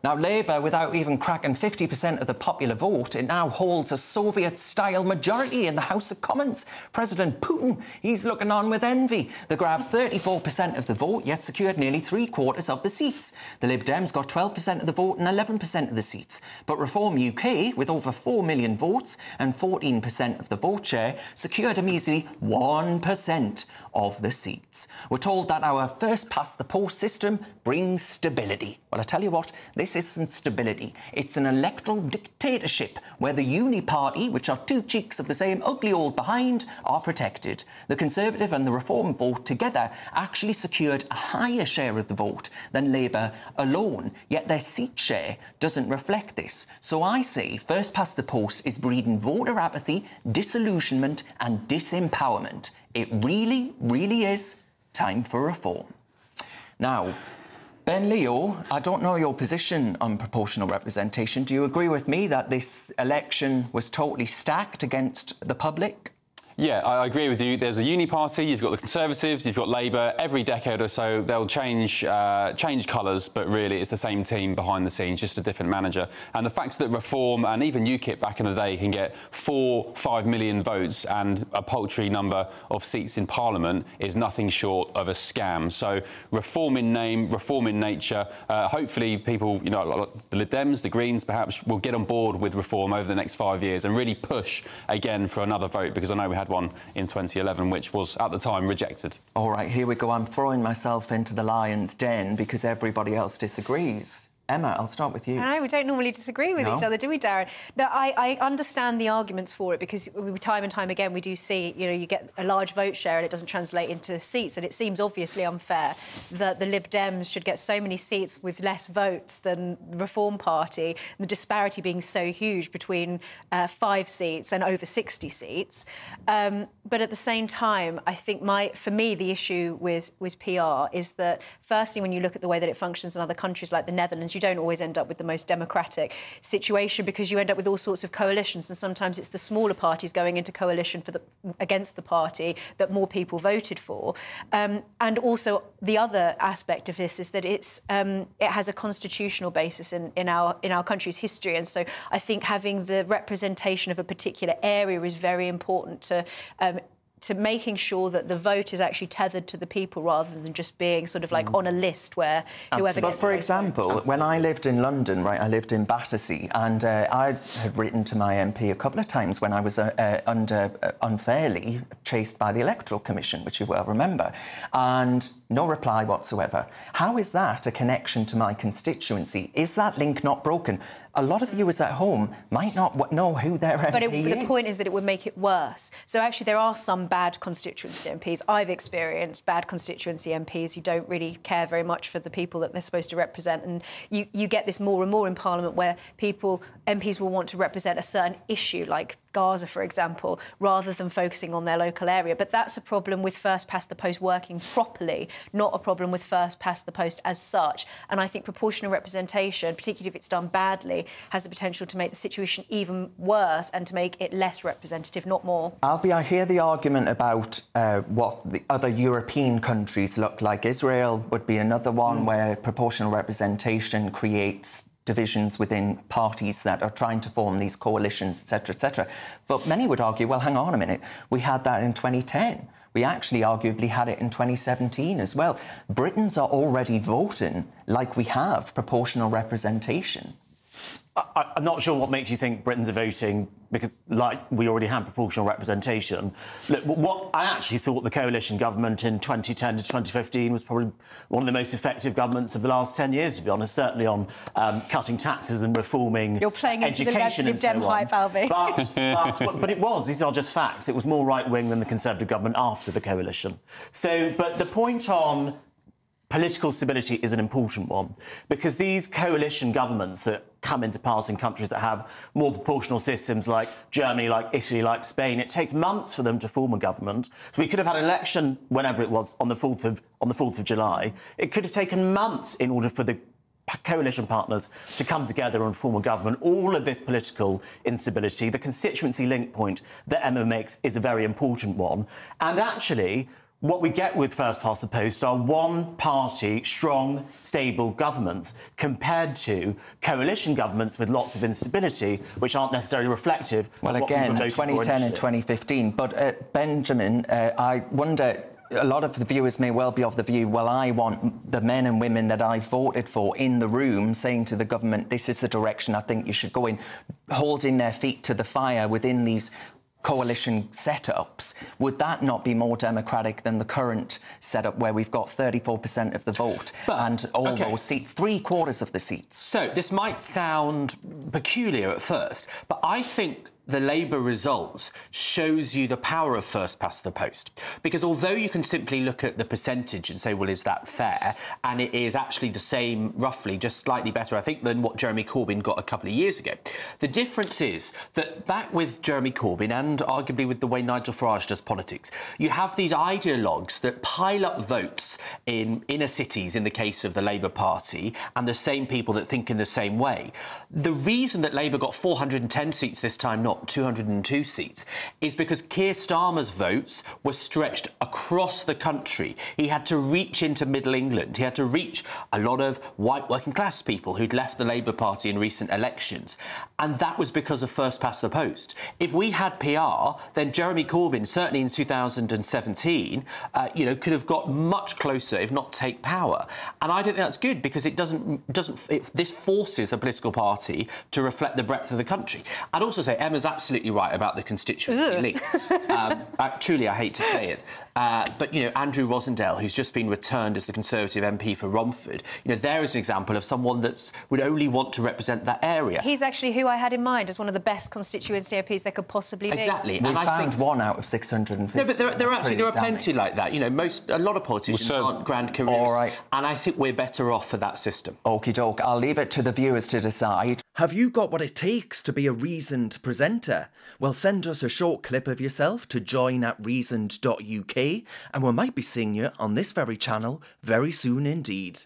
Now, Labour, without even cracking 50% of the popular vote, it now holds a Soviet-style majority in the House of Commons. President Putin, he's looking on with envy. They grabbed 34% of the vote, yet secured nearly 3/4 of the seats. The Lib Dems got 12% of the vote and 11% of the seats. But Reform UK, with over 4 million votes and 14% of the vote share, secured a measly 1% of the seats. We're told that our first-past-the-post system brings stability. Well, I tell you what, this isn't stability. It's an electoral dictatorship where the uni party, which are two cheeks of the same ugly old behind, are protected. The Conservative and the Reform vote together actually secured a higher share of the vote than Labour alone, yet their seat share doesn't reflect this. So I say first-past-the-post is breeding voter apathy, disillusionment and disempowerment. It really, really is time for reform. Now, Ben Leo, I don't know your position on proportional representation. Do you agree with me that this election was totally stacked against the public? Yeah, I agree with you. There's a uni party, you've got the Conservatives, you've got Labour. Every decade or so, they'll change colours, but really it's the same team behind the scenes, just a different manager. And the fact that Reform and even UKIP back in the day can get 4-5 million votes and a paltry number of seats in Parliament is nothing short of a scam. So Reform in name, Reform in nature. Hopefully people, you know, like the Lib Dems, the Greens perhaps, will get on board with Reform over the next 5 years and really push again for another vote, because I know we had one in 2011, which was, at the time, rejected. All right, here we go. I'm throwing myself into the lion's den because everybody else disagrees. Emma, I'll start with you. No, we don't normally disagree with each other, do we, Darren? No, I understand the arguments for it, because time and time again we do see, you know, you get a large vote share and it doesn't translate into seats, and it seems obviously unfair that the Lib Dems should get so many seats with less votes than the Reform Party, the disparity being so huge between 5 seats and over 60 seats. But at the same time, I think for me, the issue with PR is that, firstly, when you look at the way that it functions in other countries like the Netherlands, you don't always end up with the most democratic situation, because you end up with all sorts of coalitions, and sometimes it's the smaller parties going into coalition against the party that more people voted for. And also the other aspect of this is that it has a constitutional basis in our country's history, and so I think having the representation of a particular area is very important to making sure that the vote is actually tethered to the people, rather than just being sort of like on a list where whoever gets. But for example, when I lived in London, right, I lived in Battersea, and I had written to my MP a couple of times when I was unfairly chased by the Electoral Commission, which you well remember, and no reply whatsoever. How is that a connection to my constituency? Is that link not broken? A lot of viewers at home might not know who their MP is. But the point is that it would make it worse. So actually there are some bad constituency MPs. I've experienced bad constituency MPs who don't really care very much for the people that they're supposed to represent. And you get this more and more in Parliament, where MPs will want to represent a certain issue, like Gaza, for example, rather than focusing on their local area. But that's a problem with first-past-the-post working properly, not a problem with first-past-the-post as such. And I think proportional representation, particularly if it's done badly, has the potential to make the situation even worse and to make it less representative, not more. Albie, I hear the argument about what the other European countries look like. Israel would be another one where proportional representation creates divisions within parties that are trying to form these coalitions, etc., etc. But many would argue, well, hang on a minute, we had that in 2010. We actually arguably had it in 2017 as well. Britons are already voting like we have proportional representation. I'm not sure what makes you think Britons are voting because, like, we already had proportional representation. Look, what I actually thought the coalition government in 2010 to 2015 was probably one of the most effective governments of the last 10 years, to be honest, certainly on cutting taxes and reforming education. You're playing into the Lib Dem hype, Albie. But it was, these are just facts, it was more right-wing than the Conservative government after the coalition. So, but the point on political stability is an important one, because these coalition governments that come into power in countries that have more proportional systems, like Germany, like Italy, like Spain, it takes months for them to form a government. So we could have had an election whenever it was on the 4th of July. It could have taken months in order for the coalition partners to come together and form a government. All of this political instability, the constituency link point that Emma makes is a very important one. And actually, what we get with first past the post are one-party, strong, stable governments compared to coalition governments with lots of instability, which aren't necessarily reflective of what again, we voted for 2010 and initially. 2015. But, Benjamin, I wonder... A lot of the viewers may well be of the view, well, I want the men and women that I voted for in the room saying to the government, this is the direction I think you should go in, holding their feet to the fire within these coalition setups. Would that not be more democratic than the current setup where we've got 34% of the vote and all those seats, 3/4 of the seats? So this might sound peculiar at first, but I think the Labour results shows you the power of first past the post. Because although you can simply look at the percentage and say, well, is that fair? And it is actually the same, roughly, just slightly better, I think, than what Jeremy Corbyn got a couple of years ago. The difference is that back with Jeremy Corbyn and arguably with the way Nigel Farage does politics, you have these ideologues that pile up votes in inner cities, in the case of the Labour Party, and the same people that think in the same way. The reason that Labour got 410 seats this time, not 202 seats, is because Keir Starmer's votes were stretched across the country. He had to reach into Middle England. He had to reach a lot of white working class people who'd left the Labour Party in recent elections. And that was because of first past the post. If we had PR, then Jeremy Corbyn, certainly in 2017, could have got much closer, if not take power. And I don't think that's good because this forces a political party to reflect the breadth of the country. I'd also say Emma's absolutely right about the constituency link. Truly, I hate to say it. But, Andrew Rosendale, who's just been returned as the Conservative MP for Romford, there is an example of someone that would only want to represent that area. He's actually who I had in mind as one of the best constituency MPs there could possibly be. Exactly. We found one out of 650. No, but there are plenty like that. A lot of politicians aren't grand careers. All right. And I think we're better off for that system. Okie doke. I'll leave it to the viewers to decide. Have you got what it takes to be a reasoned presenter? Well, send us a short clip of yourself to join@reasoned.uk and we might be seeing you on this very channel very soon indeed.